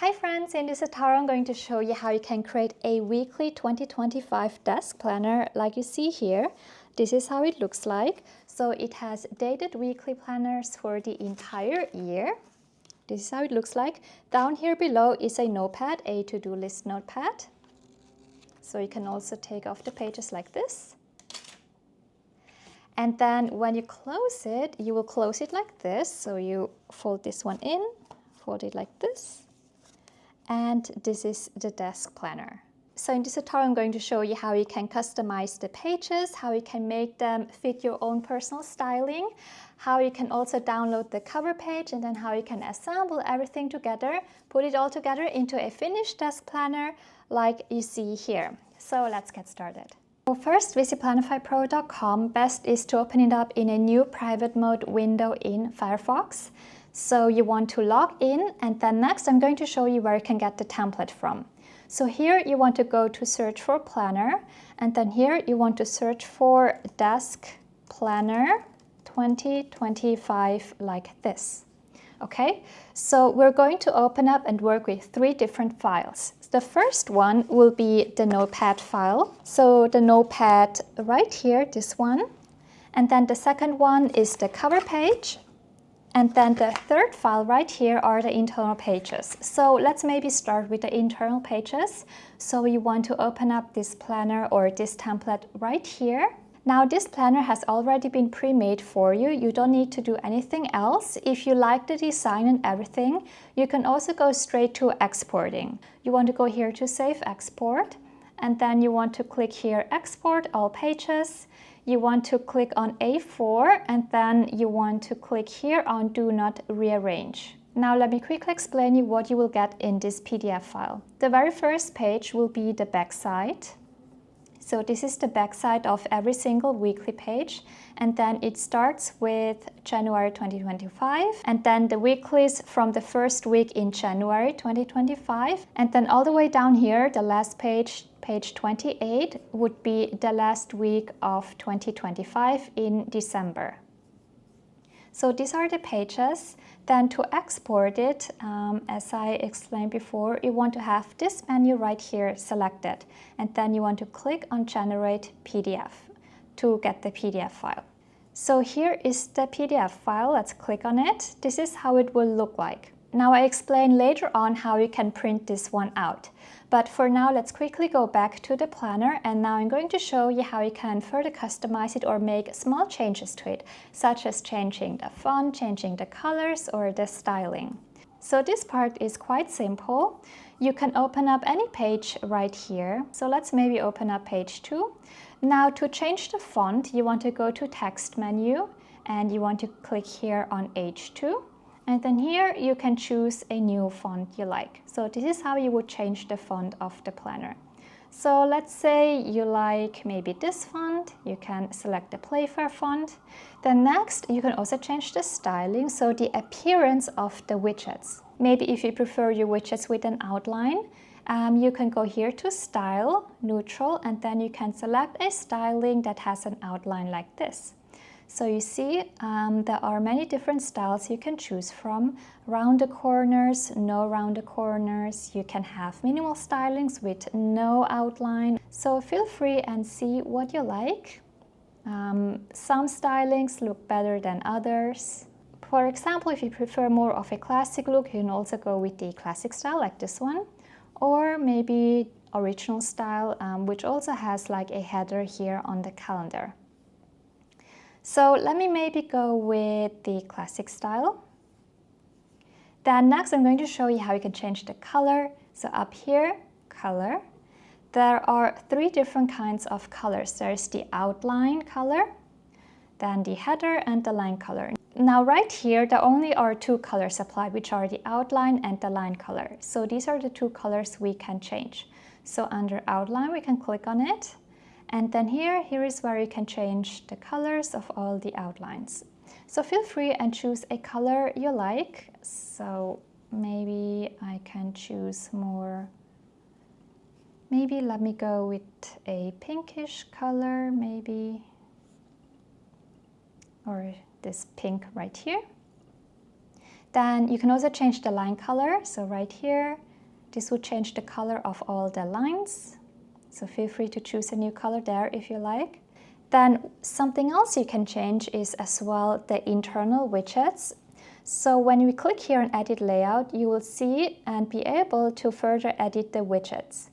Hi friends, in this tutorial I'm going to show you how you can create a weekly 2025 desk planner like you see here. This is how it looks like. So it has dated weekly planners for the entire year. This is how it looks like. Down here below is a notepad, a to-do list notepad. So you can also take off the pages like this. And then when you close it, you will close it like this. So you fold this one in, fold it like this. And this is the desk planner. So in this tutorial I'm going to show you how you can customize the pages, how you can make them fit your own personal styling, how you can also download the cover page, and then how you can assemble everything together, put it all together into a finished desk planner like you see here. So let's get started. So first, visit planifypro.com. Best is to open it up in a new private mode window in Firefox. So you want to log in, and then next I'm going to show you where you can get the template from. So here you want to go to search for planner, and then here you want to search for desk planner 2025 like this. Okay, so we're going to open up and work with 3 different files. The first one will be the notepad file. So the notepad right here, this one. And then the second one is the cover page. And then the third file right here are the internal pages. So let's maybe start with the internal pages. So you want to open up this planner or this template right here. Now this planner has already been pre-made for you. You don't need to do anything else. If you like the design and everything, you can also go straight to exporting. You want to go here to save export, and then you want to click here export all pages. You want to click on A4, and then you want to click here on do not rearrange. Now let me quickly explain you what you will get in this PDF file. The very first page will be the backside. So this is the backside of every single weekly page, and then it starts with January 2025, and then the weeklies from the first week in January 2025, and then all the way down here, the last page, page 28, would be the last week of 2025 in December. So these are the pages. Then to export it, as I explained before, you want to have this menu right here selected, and then you want to click on Generate PDF to get the PDF file. So here is the PDF file. Let's click on it. This is how it will look like. Now I explain later on how you can print this one out. But for now, let's quickly go back to the planner, and now I'm going to show you how you can further customize it or make small changes to it, such as changing the font, changing the colors, or the styling. So this part is quite simple. You can open up any page right here. So let's maybe open up page 2. Now to change the font, you want to go to text menu, and you want to click here on H2. And then here you can choose a new font you like. So this is how you would change the font of the planner. So let's say you like maybe this font, you can select the Planify font. Then next you can also change the styling, so the appearance of the widgets. Maybe if you prefer your widgets with an outline, you can go here to Style, Neutral, and then you can select a styling that has an outline like this. So you see, there are many different styles you can choose from. Round the corners, no round the corners. You can have minimal stylings with no outline. So feel free and see what you like. Some stylings look better than others. For example, if you prefer more of a classic look, you can also go with the classic style like this one. Or maybe original style, which also has like a header here on the calendar. So let me maybe go with the classic style. Then next I'm going to show you how you can change the color. So up here, color. There are 3 different kinds of colors. There's the outline color, then the header, and the line color. Now right here there only are 2 colors applied, which are the outline and the line color. So these are the 2 colors we can change. So under outline we can click on it. And then here is where you can change the colors of all the outlines. So feel free and choose a color you like. So maybe I can choose more, maybe let me go with a pinkish color, maybe, or this pink right here. Then you can also change the line color. So right here, This will change the color of all the lines. So feel free to choose a new color there if you like. Then something else you can change is as well the internal widgets. So when we click here on Edit Layout, you will see and be able to further edit the widgets.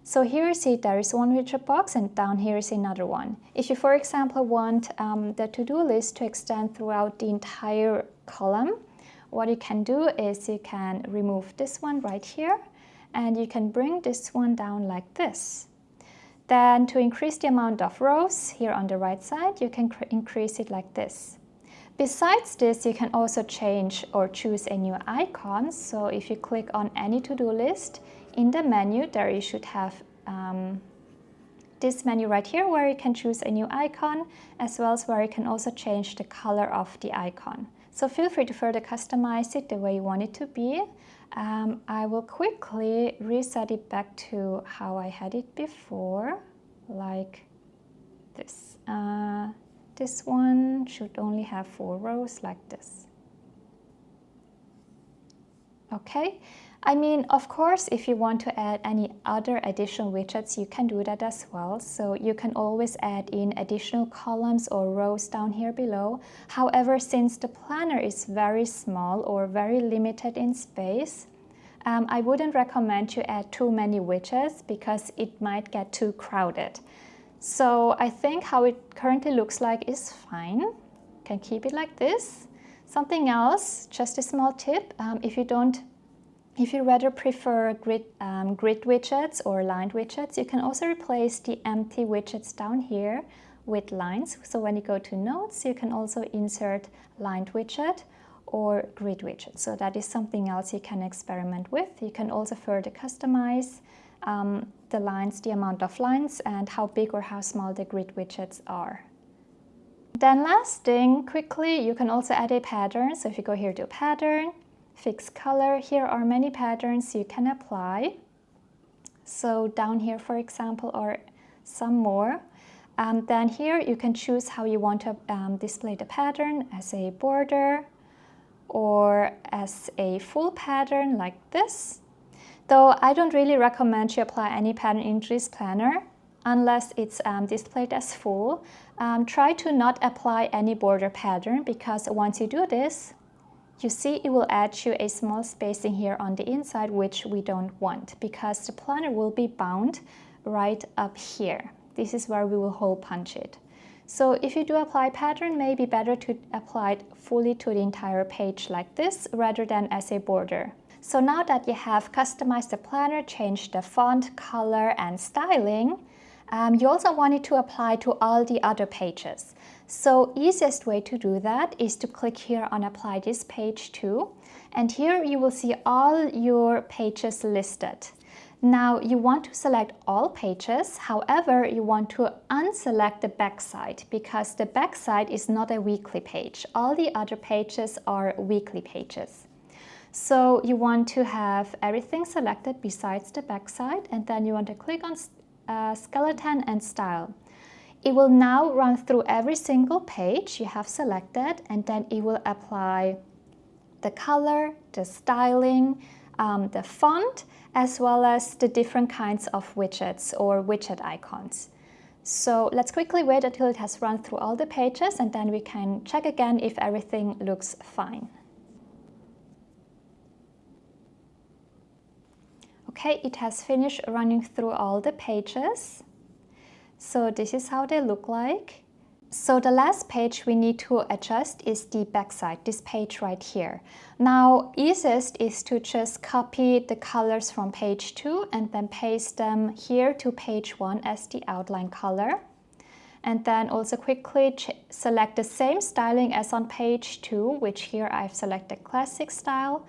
So here you see there is one widget box and down here is another one. If you, for example, want the to-do list to extend throughout the entire column, what you can do is you can remove this one right here and you can bring this one down like this. Then to increase the amount of rows here on the right side, you can increase it like this. Besides this, you can also change or choose a new icon. So if you click on any to-do list, in the menu there you should have this menu right here where you can choose a new icon, as well as where you can also change the color of the icon. So feel free to further customize it the way you want it to be. I will quickly reset it back to how I had it before, like this. This one should only have 4 rows like this. Okay, I mean, of course, if you want to add any other additional widgets, you can do that as well. So you can always add in additional columns or rows down here below. However, since the planner is very small or very limited in space, I wouldn't recommend you add too many widgets because it might get too crowded. So I think how it currently looks like is fine. You can keep it like this. Something else, just a small tip, if you rather prefer grid widgets or lined widgets, you can also replace the empty widgets down here with lines. So when you go to notes, you can also insert lined widget or grid widget. So that is something else you can experiment with. You can also further customize the lines, the amount of lines, and how big or how small the grid widgets are. Then last thing, quickly, you can also add a pattern. So if you go here to pattern, fix color, here are many patterns you can apply. So down here, for example, are some more. Then here you can choose how you want to display the pattern, as a border or as a full pattern like this. Though I don't really recommend you apply any pattern into this planner unless it's displayed as full. Try to not apply any border pattern, because once you do this, you see it will add you a small spacing here on the inside, which we don't want, because the planner will be bound right up here. This is where we will hole punch it. So if you do apply pattern, maybe better to apply it fully to the entire page like this rather than as a border. So now that you have customized the planner, changed the font, color and styling, you also want it to apply to all the other pages. So easiest way to do that is to click here on apply this page too, and here you will see all your pages listed. Now you want to select all pages, however you want to unselect the backside, because the backside is not a weekly page. All the other pages are weekly pages. So you want to have everything selected besides the backside, and then you want to click on skeleton and style. It will now run through every single page you have selected, and then it will apply the color, the styling, the font, as well as the different kinds of widgets or widget icons. So let's quickly wait until it has run through all the pages, and then we can check again if everything looks fine. Okay, it has finished running through all the pages. So this is how they look like. So the last page we need to adjust is the backside, this page right here. Now, easiest is to just copy the colors from page 2 and then paste them here to page 1 as the outline color. And then also quickly select the same styling as on page 2, which here I've selected classic style.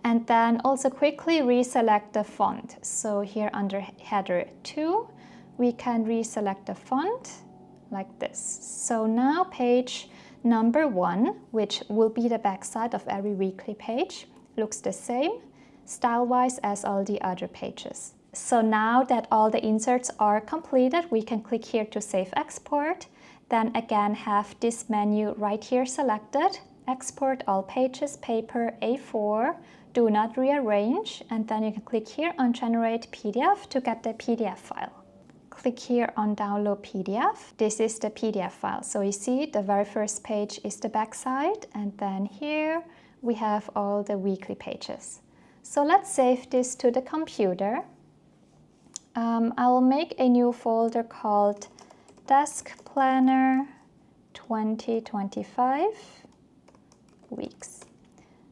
And then also quickly reselect the font. So here under header 2, we can reselect the font like this. So now page number 1, which will be the backside of every weekly page, looks the same style-wise as all the other pages. So now that all the inserts are completed, we can click here to save export. Then again have this menu right here selected. Export all pages, paper, A4, do not rearrange, and then you can click here on Generate PDF to get the PDF file. Click here on Download PDF. This is the PDF file. So you see the very first page is the back side, and then here we have all the weekly pages. So let's save this to the computer. I will make a new folder called Desk Planner 2025 Weeks.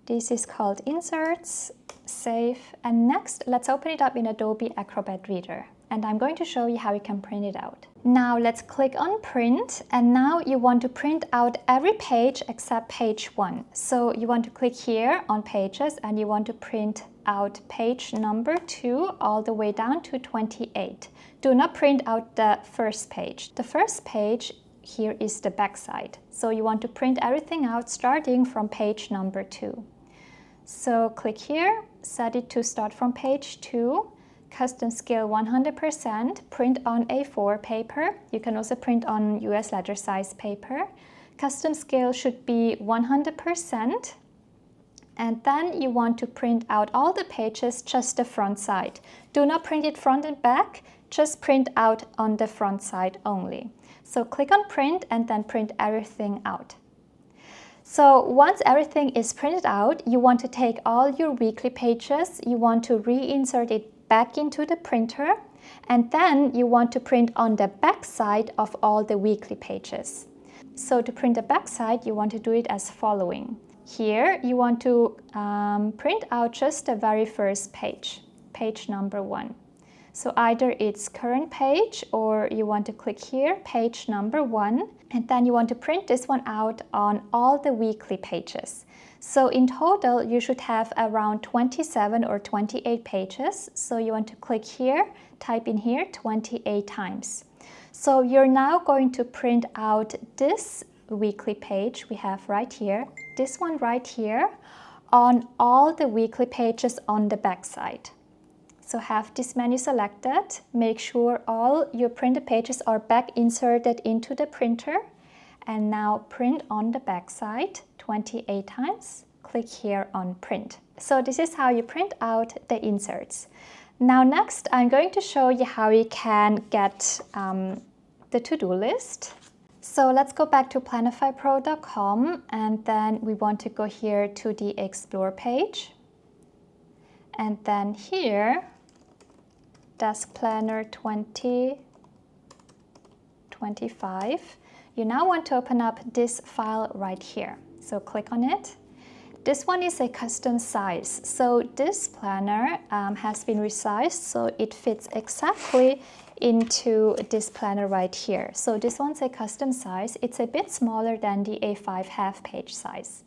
This is called Inserts, Save, and next let's open it up in Adobe Acrobat Reader. And I'm going to show you how you can print it out. Now let's click on Print, and now you want to print out every page except page 1. So you want to click here on Pages, and you want to print out page number 2 all the way down to 28. Do not print out the first page. The first page here is the back side. So you want to print everything out starting from page number 2. So click here, set it to start from page 2. Custom scale 100%, print on A4 paper. You can also print on US letter size paper. Custom scale should be 100%. And then you want to print out all the pages, just the front side. Do not print it front and back, just print out on the front side only. So click on Print and then print everything out. So once everything is printed out, you want to take all your weekly pages, you want to reinsert it back into the printer, and then you want to print on the back side of all the weekly pages. So to print the back side, you want to do it as following. Here you want to print out just the very first page, page number 1. So either it's current page, or you want to click here, page number 1, and then you want to print this one out on all the weekly pages. So in total, you should have around 27 or 28 pages. So you want to click here, type in here 28 times. So you're now going to print out this weekly page we have right here, this one right here, on all the weekly pages on the back side. So have this menu selected, make sure all your printed pages are back inserted into the printer, and now print on the back side 28 times. Click here on Print. So this is how you print out the inserts. Now next, I'm going to show you how you can get the to-do list. So let's go back to planifypro.com, and then we want to go here to the Explore page. And then here, Desk Planner 2025. You now want to open up this file right here. So click on it. This one is a custom size. So this planner has been resized so it fits exactly into this planner right here. So this one's a custom size. It's a bit smaller than the A5 half-page size.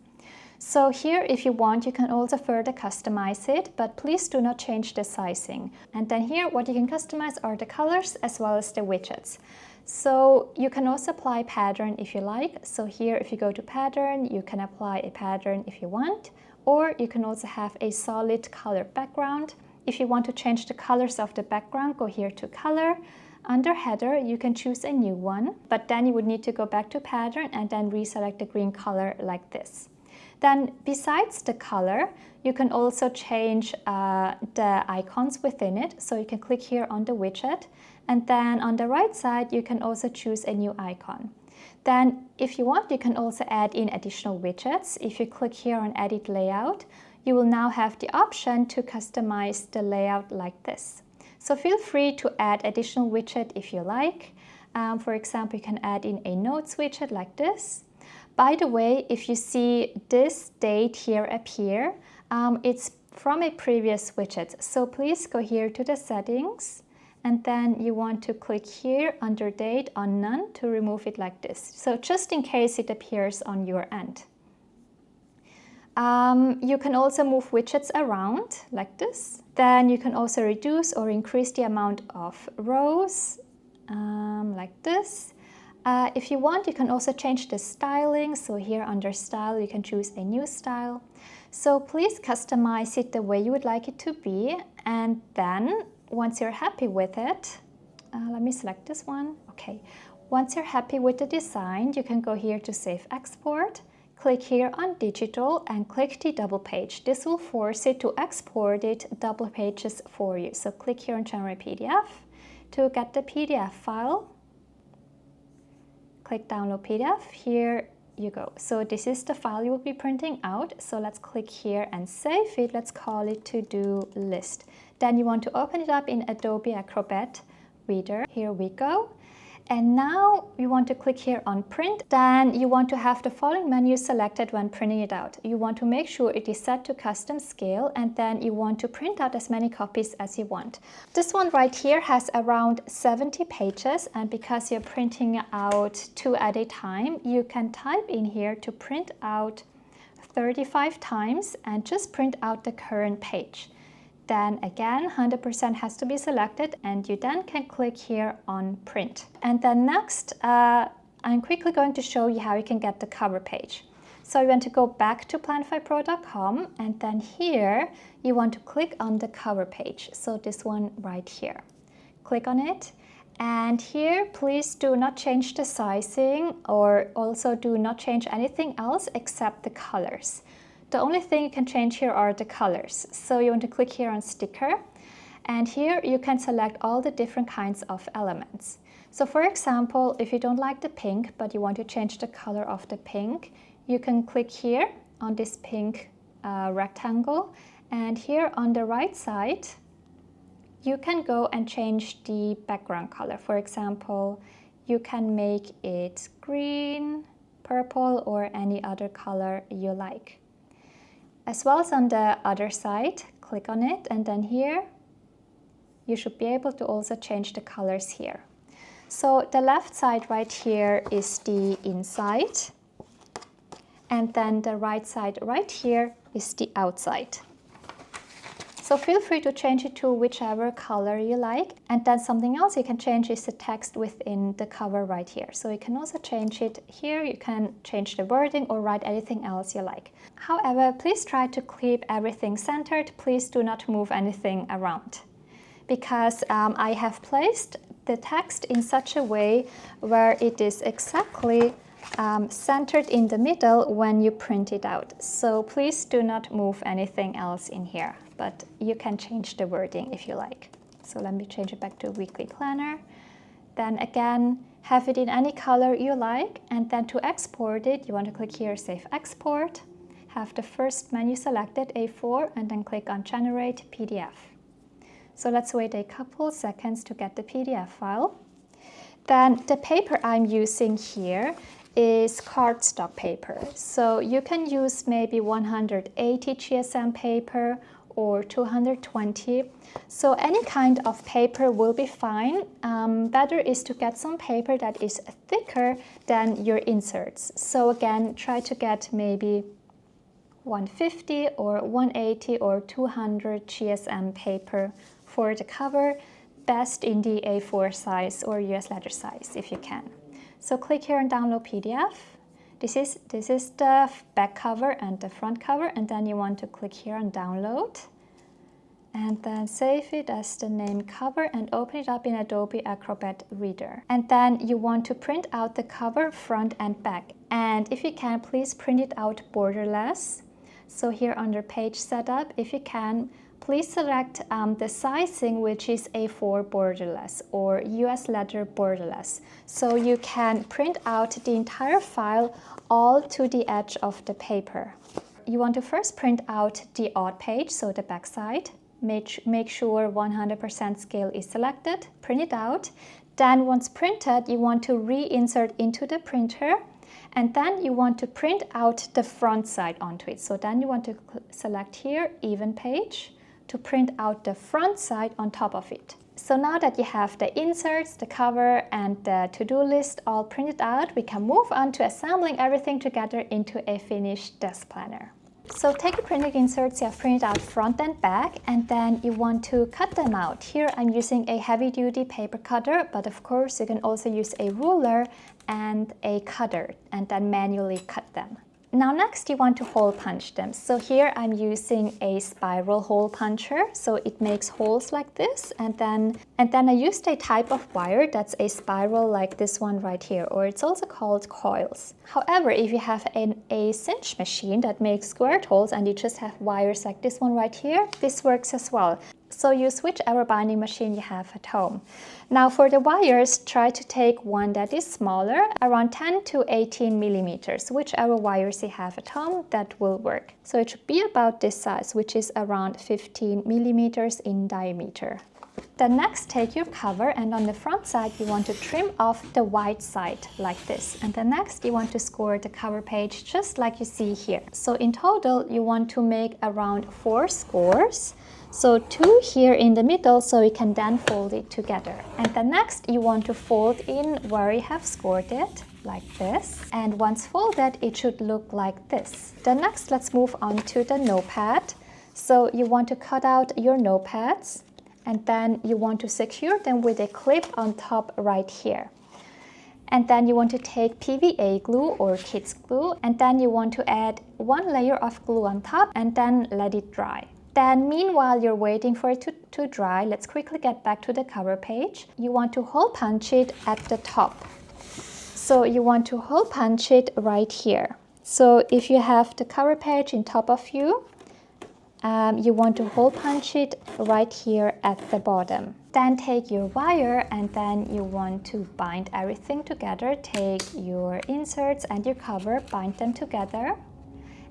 So here, if you want, you can also further customize it, but please do not change the sizing. And then here, what you can customize are the colors as well as the widgets. So you can also apply pattern if you like. So here, if you go to pattern, you can apply a pattern if you want, or you can also have a solid color background. If you want to change the colors of the background, go here to color. Under header, you can choose a new one, but then you would need to go back to pattern and then reselect the green color like this. Then besides the color, you can also change the icons within it. So you can click here on the widget, and then on the right side, you can also choose a new icon. Then if you want, you can also add in additional widgets. If you click here on Edit Layout, you will now have the option to customize the layout like this. So feel free to add additional widget if you like. For example, you can add in a notes widget like this. By the way, if you see this date here appear, it's from a previous widget. So please go here to the settings, and then you want to click here under date on none to remove it like this. So just in case it appears on your end. You can also move widgets around like this. Then you can also reduce or increase the amount of rows like this. If you want, you can also change the styling. So here under style, you can choose a new style. So please customize it the way you would like it to be. And then once you're happy with it, let me select this one. Okay. Once you're happy with the design, you can go here to Save Export, click here on digital and click the double page. This will force it to export it double pages for you. So click here on generate PDF to get the PDF file. Click download PDF. Here you go. So this is the file you will be printing out. So let's click here and save it. Let's call it to-do list. Then you want to open it up in Adobe Acrobat Reader. Here we go. And now you want to click here on print. Then you want to have the following menu selected when printing it out. You want to make sure it is set to custom scale, and then you want to print out as many copies as you want. This one right here has around 70 pages, and because you're printing out 2 at a time, you can type in here to print out 35 times and just print out the current page. Then again, 100% has to be selected, and you then can click here on print. And then next, I'm quickly going to show you how you can get the cover page. So you want to go back to planifypro.com, and then here you want to click on the cover page. So this one right here. Click on it. And here, please do not change the sizing, or also do not change anything else except the colors. The only thing you can change here are the colors. So you want to click here on sticker, and here you can select all the different kinds of elements. So for example, if you don't like the pink, but you want to change the color of the pink, you can click here on this pink rectangle, and here on the right side, you can go and change the background color. For example, you can make it green, purple, or any other color you like. As well as on the other side, click on it, and then here you should be able to also change the colors here. So the left side right here is the inside, and then the right side right here is the outside. So feel free to change it to whichever color you like. And then something else you can change is the text within the cover right here. So you can also change it here. You can change the wording or write anything else you like. However, please try to keep everything centered. Please do not move anything around, because I have placed the text in such a way where it is exactly centered in the middle when you print it out. So please do not move anything else in here, but you can change the wording if you like. So let me change it back to weekly planner. Then again, have it in any color you like, and then to export it, you want to click here, Save Export. Have the first menu selected, A4, and then click on Generate PDF. So let's wait a couple seconds to get the PDF file. Then the paper I'm using here is cardstock paper. So you can use maybe 180 GSM paper or 220. So any kind of paper will be fine. Better is to get some paper that is thicker than your inserts. So again, try to get maybe 150 or 180 or 200 GSM paper for the cover, best in the A4 size or US letter size if you can. So click here on download PDF. This is the back cover and the front cover, and then you want to click here on download and then save it as the name cover and open it up in Adobe Acrobat Reader. And then you want to print out the cover front and back. And if you can, please print it out borderless. So here under page setup, if you can, please select the sizing, which is A4 borderless or US letter borderless. So you can print out the entire file all to the edge of the paper. You want to first print out the odd page, so the back side. Make sure 100% scale is selected, print it out. Then once printed, you want to reinsert into the printer, and then you want to print out the front side onto it. So then you want to select here, even page, to print out the front side on top of it. So now that you have the inserts, the cover, and the to-do list all printed out, we can move on to assembling everything together into a finished desk planner. So take the printed inserts you have printed out front and back, and then you want to cut them out. Here I'm using a heavy-duty paper cutter, but of course you can also use a ruler and a cutter and then manually cut them. Now next you want to hole punch them. So here I'm using a spiral hole puncher, so it makes holes like this, and then I used a type of wire that's a spiral like this one right here, or it's also called coils. However, if you have a cinch machine that makes squared holes and you just have wires like this one right here, this works as well. So use whichever binding machine you have at home. Now for the wires, try to take one that is smaller, around 10 to 18 millimeters. Whichever wires you have at home, that will work. So it should be about this size, which is around 15 millimeters in diameter. Then next take your cover, and on the front side you want to trim off the white side like this. And then next you want to score the cover page just like you see here. So in total you want to make around 4 scores. So 2 here in the middle, so you can then fold it together. And then next you want to fold in where you have scored it, like this. And once folded, it should look like this. Then next let's move on to the notepad. So you want to cut out your notepads, and then you want to secure them with a clip on top right here. And then you want to take PVA glue or kids glue, and then you want to add 1 layer of glue on top and then let it dry. Then meanwhile you're waiting for it to dry, let's quickly get back to the cover page. You want to hole punch it at the top. So you want to hole punch it right here. So if you have the cover page in top of you, you want to hole punch it right here at the bottom. Then take your wire and then you want to bind everything together. Take your inserts and your cover, bind them together.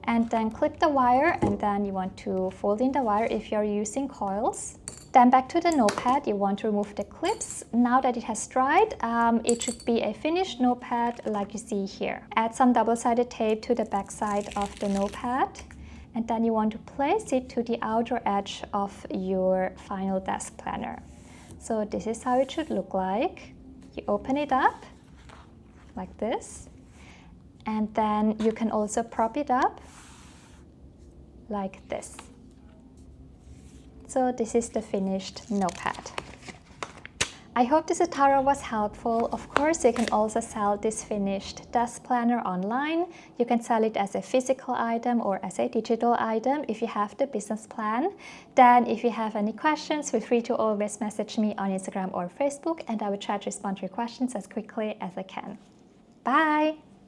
And then clip the wire, and then you want to fold in the wire if you're using coils. Then back to the notepad, you want to remove the clips. Now that it has dried, it should be a finished notepad like you see here. Add some double-sided tape to the back side of the notepad, and then you want to place it to the outer edge of your final desk planner. So this is how it should look like. You open it up like this. And then you can also prop it up like this. So this is the finished notepad. I hope this tutorial was helpful. Of course, you can also sell this finished desk planner online. You can sell it as a physical item or as a digital item if you have the business plan. Then if you have any questions, feel free to always message me on Instagram or Facebook, and I will try to respond to your questions as quickly as I can. Bye!